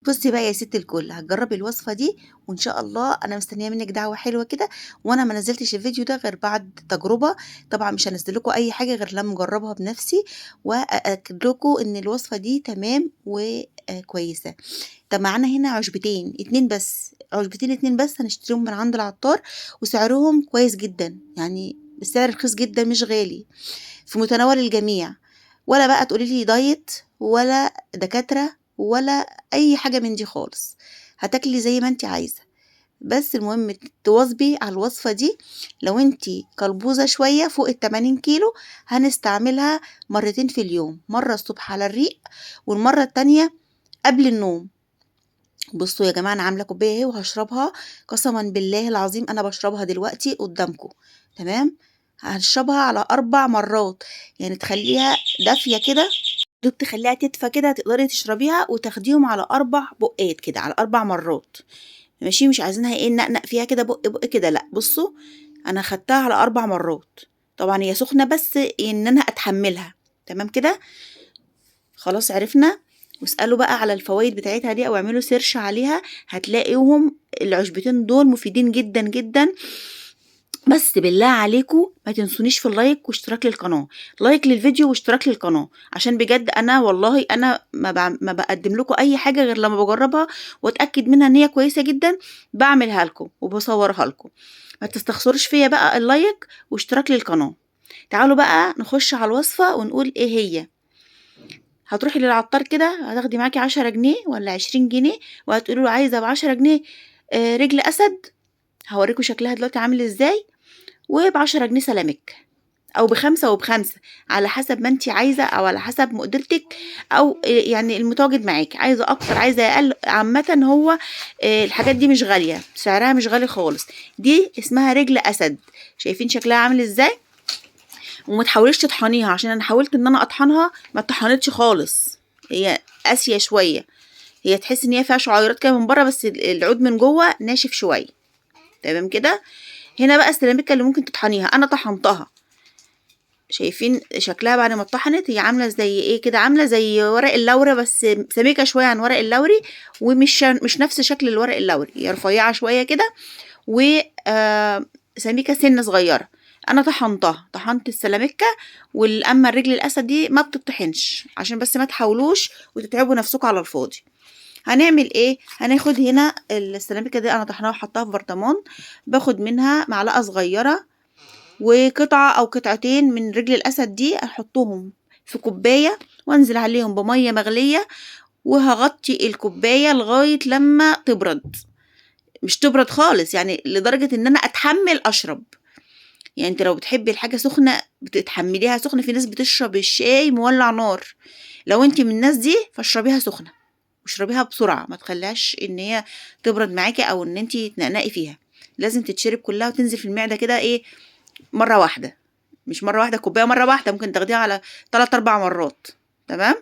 بُصّي بقى يا ست الكل، هتجرّبي الوصفة دي وإن شاء الله أنا مستنية منِّك دعوة حلوة كده، وأنا ما نزّلتش الفيديو ده غير بعد تجربة، طبعًا مش هانزّل لكم أي حاجة غير لمّا أجرّبها بنَفْسي، وأأكد لكم إن الوصفة دي تمام كويسة. طَب معانا هنا عُشبتين، 2 بس، عُشبتين 2 بس هنشتريهم من عند العطار وسعرهم كويس جدًا، يعني السعر رخيص جدًا مش غالي، في متناول الجميع، ولا بقى تقولي لي دايت ولا دكاترة ولا أي حاجة من دي خالص، هتاكلي زي ما أنتِ عايزة، بس المهم تواظبي على الوصفة دي، لو أنتِ قلبوزة شوية فوق ال80 كيلو هنستعملها مرتين في اليوم، مرة الصبح على الريق، والمرة التانية قبل النوم. بُصّوا يا جماعة أنا عاملة كوباية أهي وهاشربها قسمًا بالله العظيم أنا باشربها دلوقتي قدّامكم، تمام، هاشربها على 4 مرات، يعني تخلّيها دافية كده، دوب تخلّيها تدفى كده تقدري تشربيها وتاخديهم على 4 بُقّات كده، على 4 مرات، ماشي، مش عايزينها إيه ننقنق فيها كده بُق كده لأ، بُصّوا أنا خدتها على 4 مرات، طبعًا هي سخنة بس إن أنا أتحمّلها، تمام كده؟ خلاص عرفنا، واسألوا بقى على الفوايد بتاعتها دي أو اعملوا سيرش عليها هتلاقيهم العشبتين دول مفيدين جدًا، جدًا، بس بالله عليكم ما تنسونيش في اللايك واشتراك للقناة، لايك للفيديو واشتراك للقناة، عشان بجد أنا والله أنا ما باقدّم لكم أي حاجة غير لمّا باجرّبها وأتأكد منها إن هي كويسة جدًا باعملها لكم وباصورها لكم، ما تستخسروش فيّا بقى اللايك واشتراك للقناة. تعالوا بقى نخش على الوصفة ونقول إيه هي. هتروحي للعطار كده هتاخدي معاكِ 10 جنيه والّا 20 جنيه وهتقولي له عايزة ب10 جنيه رجل أسد، هاوريكم شكلها دلوقتي عامل إزاي، وب10 جنيه سلامِك، أو ب5 وب5 على حسب ما أنتِ عايزة أو على حسب مقدرتِك أو يعني المتواجد معاكِ، عايزة أكتر عايزة أقل، عامةً هو الحاجات دي مش غالية، سعرها مش غالي خالص، دي اسمها رجل أسد، شايفين شكلها عامل إزاي؟ وما تحاوليش تطحنيها عشان أنا حاولت إن أنا أطحنها ما اتطحنتش خالص، هي قاسية شوية، هي تحسي إن هي فيها شعيرات كده من برّه بس العود من جوّه ناشف شوية، تمام كده؟ هنا بقى السيراميكا اللي ممكن تطحنيها، أنا طحنتها، شايفين شكلها بعد ما اتطحنت هي عاملة زي إيه كده، عاملة زي ورق اللورة بس سميكة شوية عن ورق اللوري، مش نفس شكل الورق اللوري، هي رفيعة شوية كده و سميكة سِنّة صغيرة، أنا طحنتها، طحنت السلامِكّة أمّا الرجل الأسد دي ما بتطحنش، عشان بس ما تحاولوش وتتعبوا نفسكم على الفاضي. هنعمل إيه، هناخد هنا السلامِكّة دي أنا طحناها وحاطاها في برطمان، باخد منها معلقة صغيرة وقطعة أو قطعتين من رجل الأسد دي أحطهم في كوباية وأنزل عليهم بمَيّة مغلية وهاغطّي الكوباية لغاية لمّا تبرد، مش تبرد خالص، يعني لدرجة إن أنا أتحمّل أشرب. يعني أنتِ لو بتحبي الحاجة سخنة بتتحمّليها سخنة، في ناس بتشرب الشاي مولّع نار، لو أنتِ من الناس دي فاشربيها سخنة، واشربيها بسرعة، ما تخلّيهاش إن هي تبرد معاكِ أو إن أنتِ تنقنقي فيها، لازم تتشرب كلّها وتنزل في المعدة كده إيه، مرّة واحدة، مش مرّة واحدة الكوباية مرّة واحدة، ممكن تاخديها على 3، 4 مرّات، تمام؟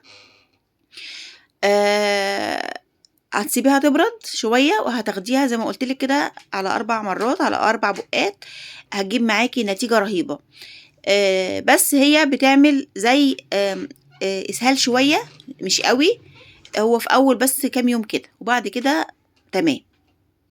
آآ هتسيبيها تبرد شوية وهتاخديها زي ما قُلت لِك كده على 4 مرّات، على 4 بُقّات، هتجيب معاكِ نتيجة رهيبة. بس هي بتعمل زي إسهال شوية مش أوي، هو في أول بس كام يوم كده، وبعد كده تمام.